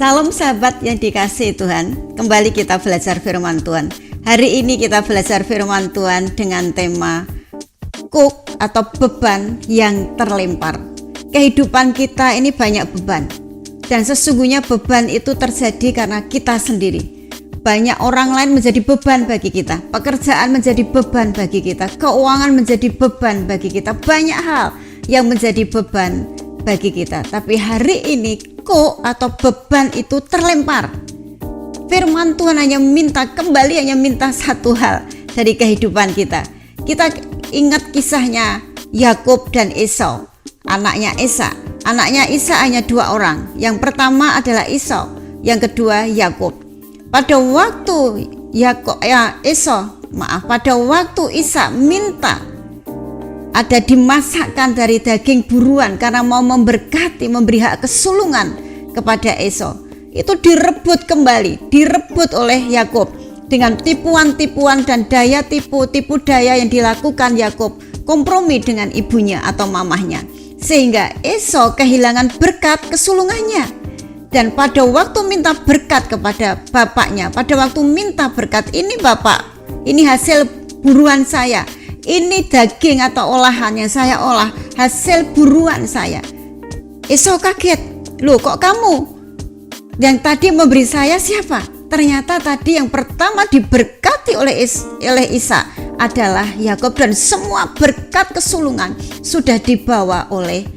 Salam sahabat yang dikasihi Tuhan, kembali kita belajar firman Tuhan. Hari ini kita belajar firman Tuhan dengan tema kuk atau beban yang terlempar. Kehidupan kita ini banyak beban, dan sesungguhnya beban itu terjadi karena kita sendiri. Banyak orang lain menjadi beban bagi kita, pekerjaan menjadi beban bagi kita, keuangan menjadi beban bagi kita, banyak hal yang menjadi beban bagi kita. Tapi hari ini kuk atau beban itu terlempar. Firman Tuhan hanya minta satu hal dari kehidupan kita. Kita ingat kisahnya Yakub dan Esau, anaknya Esa. Anaknya Isa hanya 2 orang. Yang pertama adalah Esau, yang kedua Yakub. Pada waktu pada waktu Isa minta ada dimasakkan dari daging buruan karena mau memberkati, memberi hak kesulungan kepada Esau. Itu direbut oleh Yakub dengan tipuan-tipuan dan daya tipu daya yang dilakukan Yakub, kompromi dengan ibunya atau mamahnya, sehingga Esau kehilangan berkat kesulungannya. Dan pada waktu minta berkat kepada bapaknya, pada waktu minta berkat, ini bapak, ini hasil buruan saya, ini daging atau olahan yang saya olah, hasil buruan saya. Esau kaget, loh kok kamu? Yang tadi memberi saya siapa? Ternyata tadi yang pertama diberkati oleh Isa adalah Yakub, dan semua berkat kesulungan sudah dibawa oleh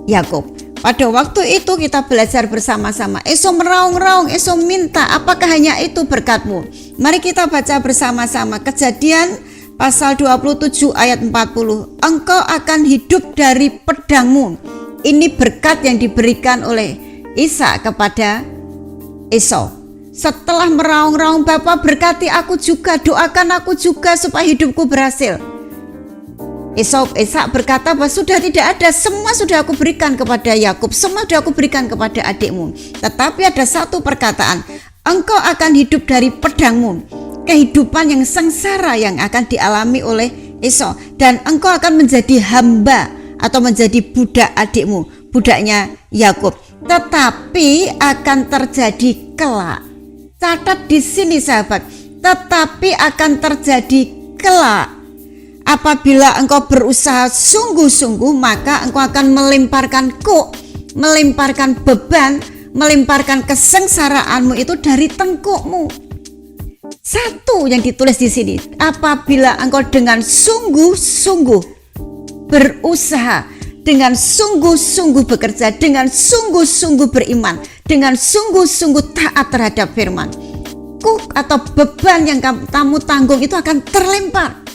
Yakub. Pada waktu itu kita belajar bersama-sama. Esau meraung-raung, Esau minta, apakah hanya itu berkatmu? Mari kita baca bersama-sama Kejadian pasal 27 ayat 40. Engkau akan hidup dari pedangmu. Ini berkat yang diberikan oleh Isa kepada Esau. Setelah meraung-raung, Bapa berkati aku juga, doakan aku juga supaya hidupku berhasil. Ishak berkata bahwa sudah tidak ada, semua sudah aku berikan kepada Yakub, semua sudah aku berikan kepada adikmu. Tetapi ada satu perkataan, engkau akan hidup dari pedangmu. Kehidupan yang sengsara yang akan dialami oleh Esau, dan engkau akan menjadi hamba atau menjadi budak adikmu, budaknya Yakub. Tetapi akan terjadi kelak. Catat di sini sahabat, tetapi akan terjadi kelak. Apabila engkau berusaha sungguh-sungguh, maka engkau akan melemparkan kuk, melemparkan beban, melemparkan kesengsaraanmu itu dari tengkukmu. Satu yang ditulis di sini, apabila engkau dengan sungguh-sungguh berusaha, dengan sungguh-sungguh bekerja, dengan sungguh-sungguh beriman, dengan sungguh-sungguh taat terhadap firman, kuk atau beban yang kamu tanggung itu akan terlempar.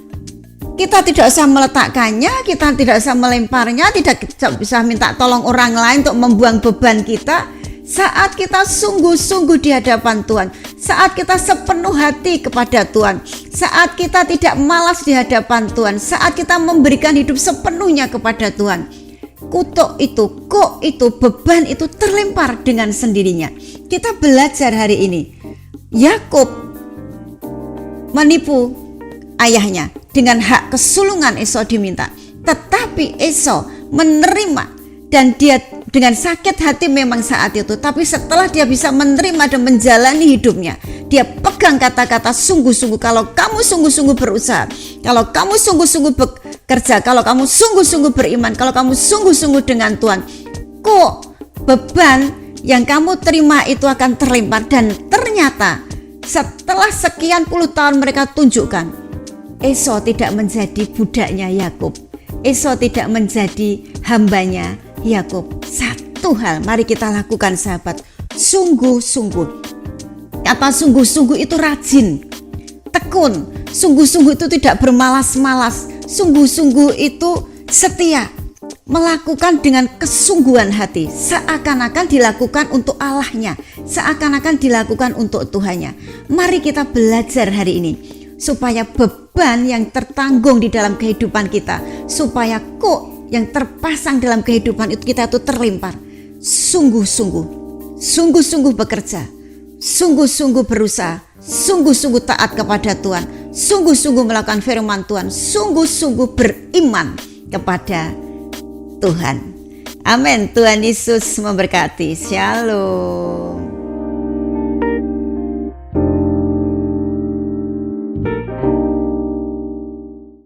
Kita tidak usah meletakkannya, kita tidak usah melemparnya, tidak bisa minta tolong orang lain untuk membuang beban kita. Saat kita sungguh-sungguh di hadapan Tuhan, saat kita sepenuh hati kepada Tuhan, saat kita tidak malas di hadapan Tuhan, saat kita memberikan hidup sepenuhnya kepada Tuhan, kutuk itu, kuk itu, beban itu terlempar dengan sendirinya. Kita belajar hari ini, Yakub menipu ayahnya dengan hak kesulungan Esau diminta, tetapi Esau menerima, dan dia dengan sakit hati memang saat itu, tapi setelah dia bisa menerima dan menjalani hidupnya, dia pegang kata-kata sungguh-sungguh. Kalau kamu sungguh-sungguh berusaha, kalau kamu sungguh-sungguh bekerja, kalau kamu sungguh-sungguh beriman, kalau kamu sungguh-sungguh dengan Tuhan, kok beban yang kamu terima itu akan terlempar. Dan ternyata setelah sekian puluh tahun mereka tunjukkan, Esau tidak menjadi budaknya Yakub, Esau tidak menjadi hambanya Yakub. Satu hal mari kita lakukan sahabat, sungguh-sungguh. Kata sungguh-sungguh itu rajin, tekun, sungguh-sungguh itu tidak bermalas-malas, sungguh-sungguh itu setia, melakukan dengan kesungguhan hati, seakan-akan dilakukan untuk Allahnya, seakan-akan dilakukan untuk Tuhannya. Mari kita belajar hari ini supaya beban yang tertanggung di dalam kehidupan kita, supaya kuk yang terpasang dalam kehidupan itu kita itu terlempar. Sungguh-sungguh bekerja, sungguh-sungguh berusaha, sungguh-sungguh taat kepada Tuhan, sungguh-sungguh melakukan firman Tuhan, sungguh-sungguh beriman kepada Tuhan. Amin. Tuhan Yesus memberkati. Shalom.